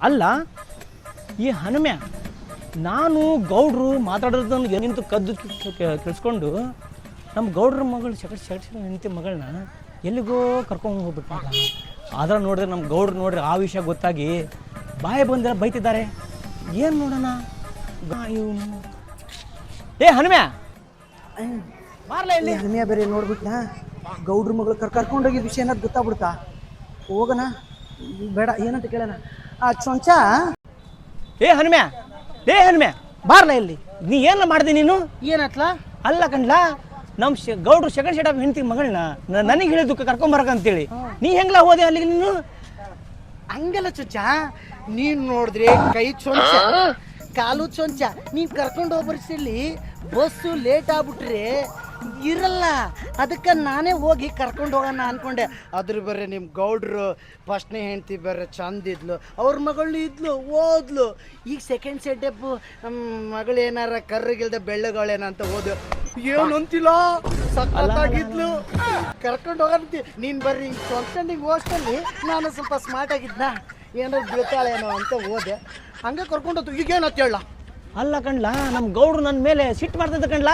ಅಲ್ಲ ಈ ಹನುಮ್ಯ ನಾನು ಗೌಡ್ರು ಮಾತಾಡೋದನ್ನು ನಿಂತು ಕದ್ದು ಕೇಳಿಸ್ಕೊಂಡು ನಮ್ಮ ಗೌಡ್ರ ಮಗಳು ಶಕಟ್ ನಿಂತ ಮಗಳನ್ನ ಎಲ್ಲಿಗೋ ಕರ್ಕೊಂಡು ಹೋಗ್ಬಿಟ್ಟಾಗ ಆದ್ರೆ ನೋಡಿದ್ರೆ ನಮ್ಮ ಗೌಡ್ರು ನೋಡ್ರಿ ಆ ವಿಷಯ ಗೊತ್ತಾಗಿ ಬಾಯಿ ಬಂದಿರ ಬೈತಿದ್ದಾರೆ. ಏನು ನೋಡೋಣ ಇವನು ಏ ಹನುಮ್ಯ ಬಾರ್ಲ ಇಲ್ಲಿ. ಹನುಮ್ಯ ಬೇರೆ ನೋಡ್ಬಿಟ್ನ ಗೌಡ್ರ ಮಗಳು ಕರ್ಕೊಂಡೋಗಿದ್ದ ವಿಷಯ ಏನಾದ್ರು ಗೊತ್ತಾಗ್ಬಿಡ್ತಾ? ಹೋಗೋಣ ಬೇಡ ಏನಂತ ಕೇಳೋಣ. ಆ ಚೊಂಚ ಏ ಹನುಮ್ಯ ಬಾರ್ಲ ಇಲ್ಲಿ. ನೀ ಏನು ಮಾಡಿದೆ ನೀನು? ಏನತ್ಲ? ಅಲ್ಲ ಕಣ್ಲಾ ನಮ್ಮ ಗೌಡ್ರು ಸೆಕೆಂಡ್ ಶೆಟ್ ಹೆಂಡತಿ ಮಗಳನ್ನ ನನಗೆ ಹೇಳಿದ್ದು ಕರ್ಕೊಂಬರಕಂತೇಳಿ ನೀ ಹೆಂಗ್ಲಾ ಹೋದೆ ಅಲ್ಲಿಗೆ ನೀನು? ಹಂಗಲ್ಲ ಚೊಂಚ, ನೀನ್ ನೋಡಿದ್ರೆ ಕೈ ಚೊಂಚ ಕಾಲು ಚೊಂಚ. ನೀನ್ ಕರ್ಕೊಂಡು ಹೋಗ್ಬರ್ಸಿಲ್ಲಿ ಬಸ್ಸು ಲೇಟ್ ಆಗ್ಬಿಟ್ರೆ ಇರಲ್ಲ, ಅದಕ್ಕೆ ನಾನೇ ಹೋಗಿ ಕರ್ಕೊಂಡು ಹೋಗೋಣ ಅನ್ಕೊಂಡೆ. ಅದ್ರ ಬರ್ರೆ ನಿಮ್ಮ ಗೌಡ್ರು ಫಸ್ಟ್ನೇ ಹೆಂಡ್ತಿ ಬರ್ರೆ ಚಂದ ಇದ್ಲು, ಅವ್ರ ಮಗಳು ಇದ್ಲು ಓದ್ಲು. ಈಗ ಸೆಕೆಂಡ್ ಸೆಟಪ್ ಮಗಳು ಏನಾರ ಕರ್ರಗಿಲ್ದ ಬೆಳ್ಳಗಳೇನ ಅಂತ ಹೋದ ಏನು ಅಂತಿಲ್ಲ, ಸಕ್ಕತ್ತಾಗಿದ್ಲು. ಕರ್ಕೊಂಡು ಹೋಗಂತಿ ನೀನ್ ಬರ್ರಿ ಸ್ವಂತಂಡಿಗೆ ಹೋಗ್ತಲ್ಲಿ ನಾನು ಸ್ವಲ್ಪ ಸ್ಮಾರ್ಟ್ ಆಗಿದ್ನ, ಏನಾದ್ರು ಬೀಳ್ತಾಳೇನೋ ಅಂತ ಹೋದೆ, ಹಂಗೆ ಕರ್ಕೊಂಡು ಹೋಗ್ತು. ಈಗೇನಂತ ಹೇಳ? ಅಲ್ಲ ಕಣ್ಲಾ ನಮ್ಮ ಗೌಡ್ರು ನನ್ನ ಮೇಲೆ ಸಿಟ್ಟು ಮಾಡ್ತಿದ್ದ ಕಣ್ಲಾ.